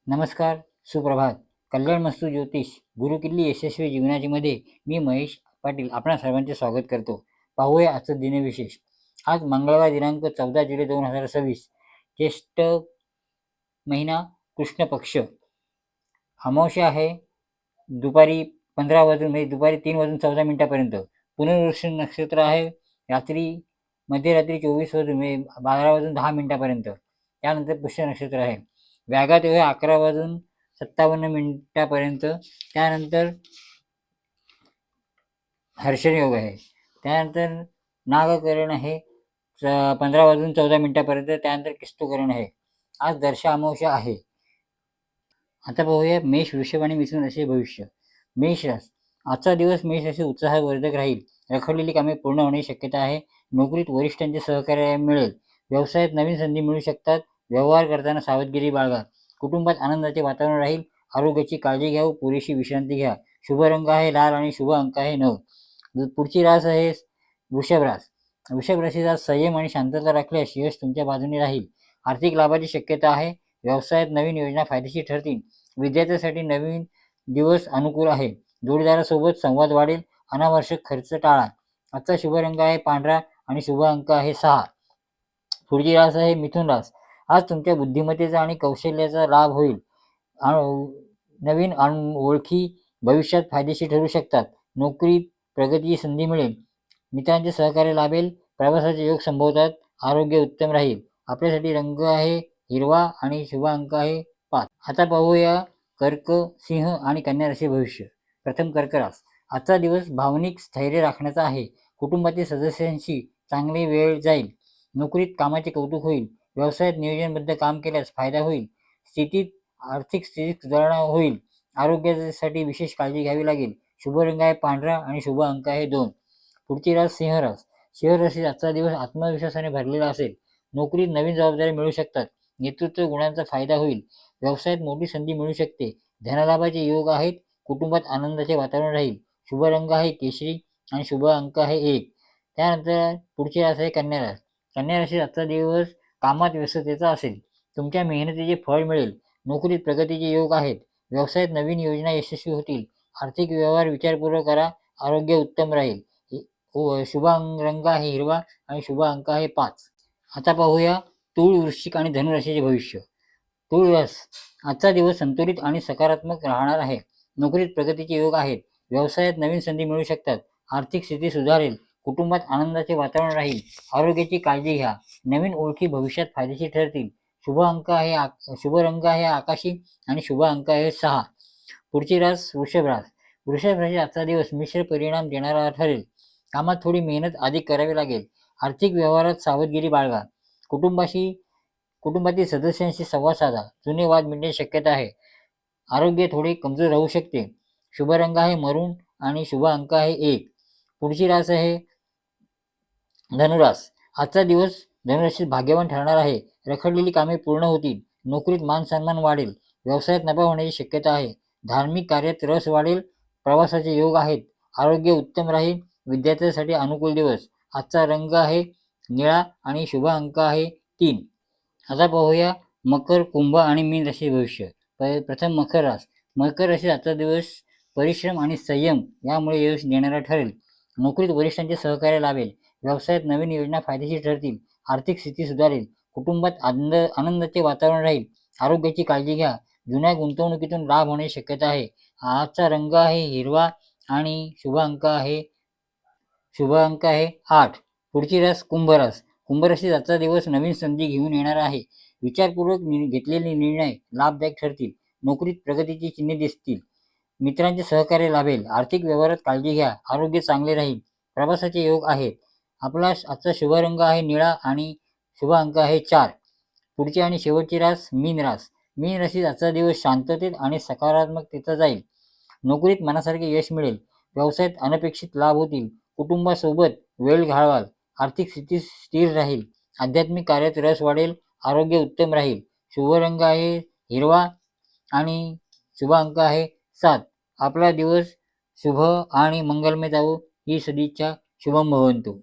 नमस्कार, सुप्रभात. कल्याणमस्तू ज्योतिष गुरुकिल्ली यशस्वी जीवनाची मी महेश पाटील आपणा सर्वांचे स्वागत करतो. पाहूया आजचं दिनविशेष. आज मंगळवार दिनांक 14 जुलै 2026, ज्येष्ठ महिना, कृष्ण पक्ष, अमावस्या आहे दुपारी 15 वाजून म्हणजे दुपारी 3 वाजून 14 मिनिटापर्यंत. पुनर्वृश्चिक नक्षत्र आहे मध्यरात्री 24 वाजून म्हणजे 12 वाजून 10 मिनिटापर्यंत. त्यानंतर पुष्य नक्षत्र आहे. व्याघात योग 11 वाजून 57 मिनिटापर्यंत. त्यानंतर हर्षण योग आहे. त्यानंतर नागकरण आहे 15 वाजून 14 मिनिटापर्यंत. त्यानंतर किस्तूकरण आहे. आज दर्शा अमावस्या आहे. आता पाहूया मेष, वृषभ आणि मिथुन राशीचे भविष्य. मेष रास, आजचा दिवस मेष राशी उत्साहवर्धक राहील. रखडलेली कामे पूर्ण होण्याची शक्यता आहे. नोकरीत वरिष्ठांचे सहकार्य मिळेल. व्यवसायात नवीन संधी मिळू शकतात. व्यवहार करताना सावधगिरी बाळगा. कुटुंबात आनंदाचे वातावरण राहील. आरोग्याची काळजी घ्या व पुरेशी विश्रांती घ्या. शुभ रंग आहे लाल आणि शुभ अंक आहे 9. पुढची रास आहे वृषभ रास. वृषभ राशीचा संयम आणि शांतता राखल्यास यश तुमच्या बाजूने राहील. आर्थिक लाभाची शक्यता आहे. व्यवसायात नवीन योजना फायदेशीर ठरतील. विद्यार्थ्यांसाठी नवीन दिवस अनुकूल आहे. जोडीदारासोबत संवाद वाढेल. अनावश्यक खर्च टाळा. आजचा शुभ रंग आहे पांढरा आणि शुभ अंक आहे 6. पुढची रास आहे मिथुन रास. आज तुमच्या बुद्धिमत्तेचा आणि कौशल्याचा लाभ होईल. नवीन ओळखी भविष्यात फायदेशीर ठरू शकतात. नोकरीत प्रगतीची संधी मिळेल. मित्रांचे सहकार्य लाभेल. प्रवासाचे योग संभवतात. आरोग्य उत्तम राहील. आपल्यासाठी रंग आहे हिरवा आणि शुभ अंक आहे 5. आता पाहूया कर्क, सिंह आणि कन्या राशी भविष्य. प्रथम कर्क रास. आजचा दिवस भावनिक स्थैर्य राखण्याचा आहे. कुटुंबातील सदस्यांशी चांगली वेळ जाईल. नोकरीत कामाचे कौतुक होईल. व्यवसायात नियोजनबद्ध काम केल्यास फायदा होईल. आर्थिक स्थितीत सुधारणा होईल. आरोग्यासाठी विशेष काळजी घ्यावी लागेल. शुभ रंग आहे पांढरा आणि शुभ अंक आहे 2. पुढची रास सिंह रास. सिंह राशीत आजचा दिवस आत्मविश्वासाने भरलेला असेल. नोकरीत नवीन जबाबदारी मिळू शकतात. नेतृत्व गुणांचा फायदा होईल. व्यवसायात मोठी संधी मिळू शकते. धनलाभाचे योग आहेत. कुटुंबात आनंदाचे वातावरण राहील. शुभ रंग आहे केशरी आणि शुभ अंक आहे 1. त्यानंतर पुढची रास आहे कन्या रास. कन्या राशीत आजचा दिवस कामात व्यस्ततेचा असेल. तुमच्या मेहनतीचे फळ मिळेल. नोकरीत प्रगतीचे योग आहेत. व्यवसायात नवीन योजना यशस्वी होतील. आर्थिक व्यवहार विचारपूर्वक करा. आरोग्य उत्तम राहील. शुभ रंग आहे हिरवा आणि शुभ अंक आहे 5. आता पाहूया तूळ, वृश्चिक आणि धनुराशीचे भविष्य. तूळ रास. आजचा दिवस संतुलित आणि सकारात्मक राहणार आहे. नोकरीत प्रगतीचे योग आहेत. व्यवसायात नवीन संधी मिळू शकतात. आर्थिक स्थिती सुधारेल. कुटुंबात आनंदाचे वातावरण राहील. आरोग्याची काळजी घ्या. नवीन ओळखी भविष्यात फायदेशीर ठरतील. शुभ रंग आहे आकाशी आणि शुभ अंक आहे 6. पुढची रास वृषभ रास. वृषभ राशी आजचा दिवस मिश्र परिणाम देणारा ठरेल. कामात थोडी मेहनत अधिक करावी लागेल. आर्थिक व्यवहारात सावधगिरी बाळगा. कुटुंबातील सदस्यांशी संवाद साधा. जुने वाद मिळण्याची शक्यता आहे. आरोग्य थोडे कमजोर राहू शकते. शुभ रंग आहे मरून आणि शुभ अंक आहे 1. पुढची रास आहे धनुरास. आजचा दिवस धनुराशीत भाग्यवान ठरणार आहे. रखडलेली कामे पूर्ण होतील. नोकरीत मान सन्मान वाढेल. व्यवसायात नफा होण्याची शक्यता आहे. धार्मिक कार्यात रस वाढेल. प्रवासाचे योग आहेत. आरोग्य उत्तम राहील. विद्यार्थ्यांसाठी अनुकूल दिवस. आजचा रंग आहे निळा आणि शुभ अंक आहे 3. आता पाहूया मकर, कुंभ आणि मीन राशी भविष्य. प्रथम मकर रास. मकर राशीत आजचा दिवस परिश्रम आणि संयम यामुळे यश देणारा ठरेल. नोकरीत वरिष्ठांचे सहकार्य लाभेल. व्यवसायात नवीन योजना फायदेशीर ठरतील. आर्थिक स्थिती सुधारेल. कुटुंबात आनंदाचे वातावरण राहील. आरोग्याची काळजी घ्या. जुन्या गुंतवणुकीतून लाभ होण्याची शक्यता आहे. आजचा रंग आहे हिरवा आणि शुभ अंक आहे 8. पुढची रास कुंभ रास. कुंभ राशीत आजचा दिवस नवीन संधी घेऊन येणार आहे. विचारपूर्वक घेतलेले निर्णय लाभदायक ठरतील. नोकरीत प्रगतीची चिन्हे दिसतील. मित्रांचे सहकार्य लाभेल. आर्थिक व्यवहारात काळजी घ्या. आरोग्य चांगले राहील. प्रवासाचे योग आहेत. आपला आजचा शुभ रंग आहे निळा आणि शुभ अंक आहे 4. पुढची आणि शेवटची रास मीन रास. मीन राशीत आजचा दिवस शांततेत आणि सकारात्मकतेचा जाईल. नोकरीत मनासारखे यश मिळेल. व्यवसायात अनपेक्षित लाभ होतील. कुटुंबासोबत वेळ घालवाल. आर्थिक स्थिती स्थिर राहील. आध्यात्मिक कार्यात रस वाढेल. आरोग्य उत्तम राहील. शुभ रंग आहे हिरवा आणि शुभ अंक आहे 7. आपला दिवस शुभ आणि मंगलमय जावो ही सदिच्छा. शुभम भवंतु.